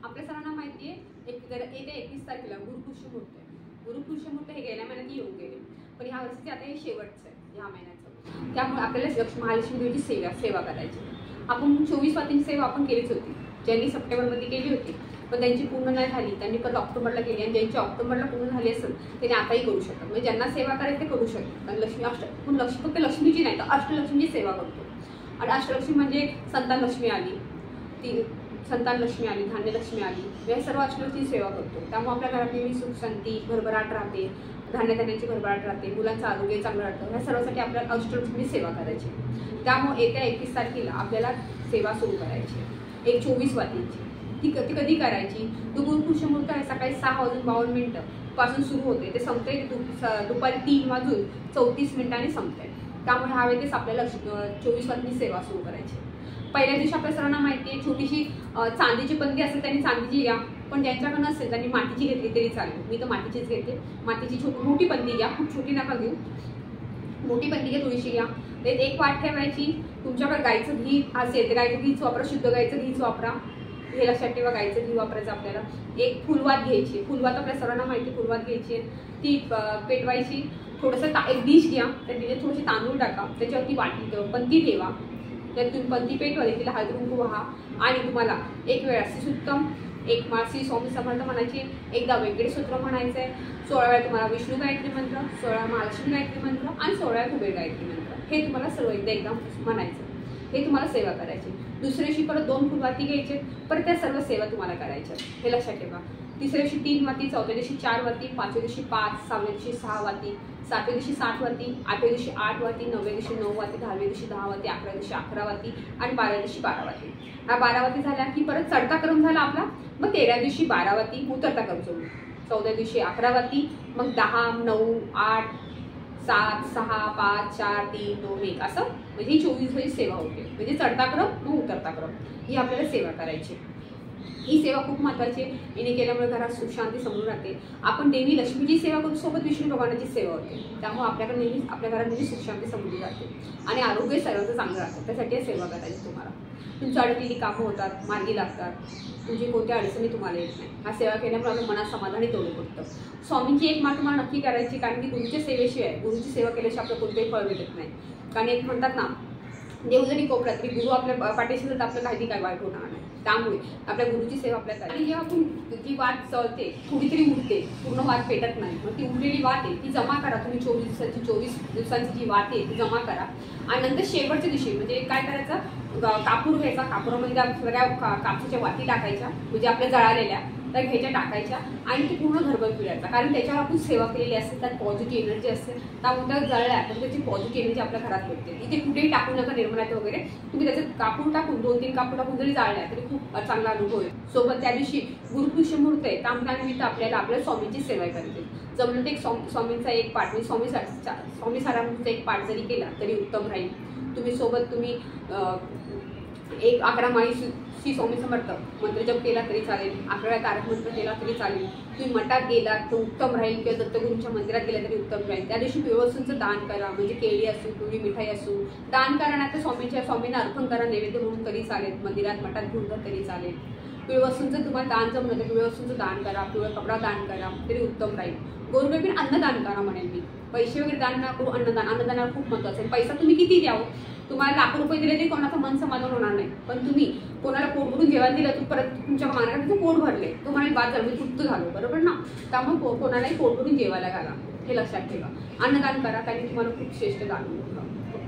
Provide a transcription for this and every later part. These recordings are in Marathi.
आपल्या सर्वांना माहिती आहे येत्या 31 तारखेला गुरुपुष्यमुहूर्त आहे. गुरुपुष्यमुहूर्त हे गेल्या महिन्यात येऊन गेले, पण ह्या वर्षीचे आता हे शेवटचं आहे ह्या महिन्याचं. त्यामुळे आपल्याला महालक्ष्मी देवीची सेवा करायची. आपण 24 वातींची सेवा आपण केलीच होती, ज्यांनी सप्टेंबरमध्ये केली होती, पण त्यांची पूर्ण नाही झाली. त्यांनी परत ऑक्टोबरला केली, आणि ज्यांची ऑक्टोबरला पूर्ण झाली असेल त्यांनी आताही करू शकतात. म्हणजे ज्यांना सेवा करायची ते करू शकतात. कारण लक्ष्मी फक्त लक्ष्मीची नाही तर अष्टलक्ष्मीची सेवा करतो. आणि अष्टलक्ष्मी म्हणजे संतान लक्ष्मी आली, संतान लक्ष्मी आली, धान्य लक्ष्मी आली, या सर्व अष्टलक्ष्मीची सेवा करतो. त्यामुळे आपल्या घरात नेहमी सुख शांती भरभराट राहते, धान्याची भरभराट राहते, मुलांचं आरोग्य चांगलं राहतं. ह्या सर्वासाठी आपल्याला अष्टलक्ष्मी सेवा करायची. त्यामुळे येत्या 31 तारखेला आपल्याला सेवा सुरू करायची 24 वातींची. ती कधी करायची? तो गुरुपुष्यमुहूर्त आहे सकाळी 6:52 पासून सुरू होते, ते संपते दुपारी 3:34 संपते. त्यामुळे ह्या वेळेस आपल्याला 24 वातींची सेवा सुरू करायची. पहिल्या दिवशी आपल्या सर्वांना माहिती आहे छोटीशी चांदीची पंती असेल त्यांनी चांदीची घ्या, पण ज्यांच्याकडे नसेल त्यांनी मातीची घेतली तरी चालेल. मी तर मातीचीच घेते. मातीची मोठी पंती घ्या, खूप छोटी नका घेऊ, मोठी पंती घ्या, थोडीशी घ्या. त्यात एक वाट ठेवायची. तुमच्याकडे गाईचं घी असेल तर गाईचं घीच वापरा, शुद्ध गाईचं घीच वापरा. हे लक्षात ठेवा, गाईचं घी वापरायचं आपल्याला. एक फुलवात घ्यायची. फुलवात आपल्या सर्वांना माहिती, फुलवात घ्यायची, ती पेटवायची. थोडंसं एक डिश घ्या, त्या डिशेत थोडेसे तांदूळ टाका, त्याच्यावरती वाटी पंती ठेवा. त्यात तुम्ही पंती पेटवाली, तिला हळद कुंकू वाहा. आणि तुम्हाला एक वेळा श्रीसुत्तम, एक माळ श्री स्वामी समर्थ म्हणायची, एकदा वेंकटेश स्तोत्र म्हणायचं आहे, 16 वेळा तुम्हाला विष्णू गायत्री मंत्र, 16 महालक्ष्मी गायत्री मंत्र आणि 16 कुबेर गायत्री मंत्र. हे तुम्हाला सर्व एकदा म्हणायचं. हे तुम्हाला सेवा करायची. दुसऱ्या दिवशी परत 2 फुलवाती घ्यायचे, परत त्या सर्व सेवा तुम्हाला करायच्या. हे लक्षात ठेवा. तिसऱ्या दिवशी 3 वाती, चौथ्या दिवशी 4 वाती, 5व्या दिवशी 5, 6व्या दिवशी 6 वाती, 7व्या दिवशी 7 वाती, 8व्या दिवशी 8 वाती, 9व्या दिवशी 9 वाती, 10व्या दिवशी 10 वाती, 11व्या दिवशी 11 वाती आणि 12व्या दिवशी 12 वाती. हा 12 वाती झाल्या की परत चढता क्रम झाला आपला. मग 13व्या दिवशी 12 वाती, उतरता क्रम सुरू. 14व्या दिवशी 11 वाती, मग 10, 9, 8, 7, 6, 5, 4, 3, 2, 1 असं. म्हणजे ही 24 वेळी सेवा होते. म्हणजे चढता क्रम मग उतरता क्रम, ही आपल्याला सेवा करायची. ही सेवा खूप महत्त्वाची आहे. हिने केल्यामुळे घरात सुख शांती समोर राहते. आपण नेहमी लक्ष्मीची सेवा करू, सोबत विष्णू भगवानाची सेवा होते. त्यामुळे आपल्याकडे नेहमी आपल्या घरात नेहमी सुख शांती समोर राहते आणि आरोग्य सर्वांचं चांगलं राहतं. त्यासाठी ही सेवा करायची. तुम्हाला तुमच्या अडकलेली कामं होतात, मार्गी लागतात, तुमची कोणत्या अडचणी तुम्हाला येत नाही. हा सेवा केल्यामुळे आपल्या मनात समाधानी तेवढं पडतं. स्वामींची एक माळ तुम्हाला नक्की करायची, कारण की गुरुच्या सेवेशिवाय, गुरुची सेवा केल्याशिवाय आपलं कोणतेही फळ भेटत नाही. कारण एक म्हणतात ना, देव जरी कोपऱ्यात तरी गुरु आपल्या पाठीशी तर आपलं काही काय वाईट होणार नाही. त्यामुळे आपल्या गुरुची सेवा आपल्या करायची. आणि जेव्हा आपण जी वाट चळते थोडी तरी उडते, पूर्ण वाट पेटत नाही, मग ती उरलेली वाट आहे ती जमा करा. तुम्ही 24 दिवसांची जी वाट आहे ती जमा करा. आणि नंतर शेवटच्या दिवशी म्हणजे काय करायचं, कापूर घ्यायचा. कापुरामध्ये सगळ्या कापूरच्या वाती टाकायच्या, म्हणजे आपल्या जळालेल्या त्या घ्यायच्या, टाकायच्या आणि ती पूर्ण घरभर फिरायचा. कारण त्याच्यावर आपण सेवा केलेली असते, त्यात पॉझिटिव्ह एनर्जी असते. त्यामुळे त्या जळल्या तर त्याची पॉझिटिव्ह एनर्जी आपल्या घरात भेटते. इथे कुठेही टाकू नका, निर्मलात वगैरे. तुम्ही त्याच्यात कापूर टाकून 2-3 कापूर टाकून जरी जाळल्या तरी खूप चांगला अनुभव आहे. सोबत त्या दिवशी गुरुपुष्यमुहूर्त आहे, त्यानिमित्त आपल्याला आपल्या स्वामींची सेवा करायची. जमलं तर एक स्वामींचा एक पाठ, मी स्वामी सारांचा एक पाठ जरी केला तरी उत्तम राहील. तुम्ही सोबत एक 11 माळी श्री स्वामी समर्थ मंत्र जप केला तरी चालेल, 11 तारक मंत्र केला तरी चालेल. तुम्ही मठात गेलात तर उत्तम राहील, किंवा दत्तगुरूंच्या मंदिरात गेला तरी उत्तम राहील. त्या दिवशी पिवळं वस्तूंचं दान करा, म्हणजे केळी असू, पिवळी मिठाई असू, दान करा. नाही तर स्वामींना अर्पण करा नैवेद्य म्हणून तरी चालेल, मंदिरात मठात घेऊन जा तरी चालेल. पिवळं वस्तूंचं तुम्हाला दान जमलं तर पिवळ्या वस्तूंचं दान करा, पिवळा कपडा दान करा तरी उत्तम राहील. गोरगरिबींना अन्नदान करा म्हणेल मी. पैसे वगैरे दान ना करू, अन्नदानाला खूप महत्त्वाचं आहे. पैसा तुम्ही किती द्यावं, तुम्हाला लाखो रुपये दिले तरी कोणाचं मन समाधान होणार नाही. पण तुम्ही कोणाला पोट भरून जेवायला दिलं तर परत तुमच्या मार्गात पोट भरले, तुम्हाला बाद झालं, मी तृप्त झालो, बरोबर ना. त्यामुळे कोणालाही पोट भरून जेवायला घाला, हे लक्षात ठेवा. अन्नदान करा, त्यांनी तुम्हाला खूप श्रेष्ठ दान होतं,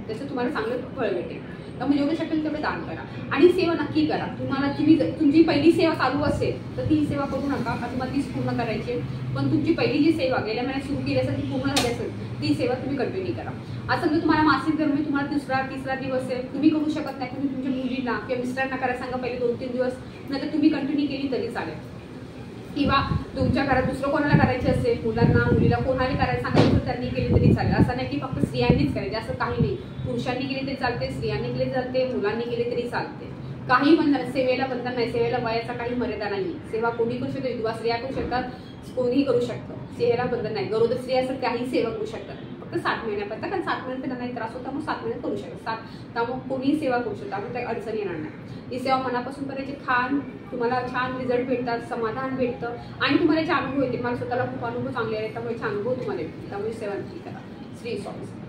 त्याचं तुम्हाला चांगलं फळ भेटेल. त्यामुळे जेवढं शकेल तेवढं दान करा आणि सेवा नक्की करा. तुमची पहिली सेवा चालू असेल तर ती सेवा करू नका, का तुम्हाला तीच पूर्ण करायची. पण तुमची पहिली जी सेवा गेल्या महिन्यात सुरू केली असेल ती पूर्ण झाली असेल, ती सेवा तुम्ही कंटिन्यू करा. असं समजा तुम्हाला मासिक धर्म तुम्हाला 2रा-3रा दिवस आहे, तुम्ही करू शकत नाही, तुम्ही तुमच्या मुलींना किंवा मिस्टरांना करायला सांगा पहिले 2-3 दिवस, नंतर तुम्ही कंटिन्यू केली तरी चालेल. किंवा तुमच्या घरात दुसरं कोणाला करायचे असेल, मुलांना मुलीला कोणाला करायला सांगायचं तर त्यांनी केली तरी चालेल. असं नाही की फक्त स्त्रियांनीच करायचे, असं काही नाही. पुरुषांनी केली तरी चालते, स्त्रियांनी केली चालते, मुलांनी केली तरी चालते. काही बंधन, सेवेला बंधन नाही, सेवेला वयाचा काही मर्यादा नाही. सेवा कोणी करू शकते, विधवा स्त्रिया करू शकतात, कोणीही करू शकतं, सेवेला बंधन नाही. गरोदर स्त्रिया असं काही सेवा करू शकतात. फक्त 7 महिन्यापर्यंत, कारण 7 महिन्यापर्यंत नाही त्रास होता, मग 7 महिन्यात करू शकतो. त्यामुळे कोणीही सेवा करू शकतो, त्यामुळे काही अडचण येणार नाही. ही सेवा मनापासून करायची, तुम्हाला छान रिझल्ट भेटतात, समाधान भेटतं आणि तुम्हाला जे अनुभव येते, मला स्वतःला खूप अनुभव चांगले आहेत, त्यामुळे अनुभव तुम्हाला येतील. त्यामुळे सेवा नक्की करा. श्री स्वामी.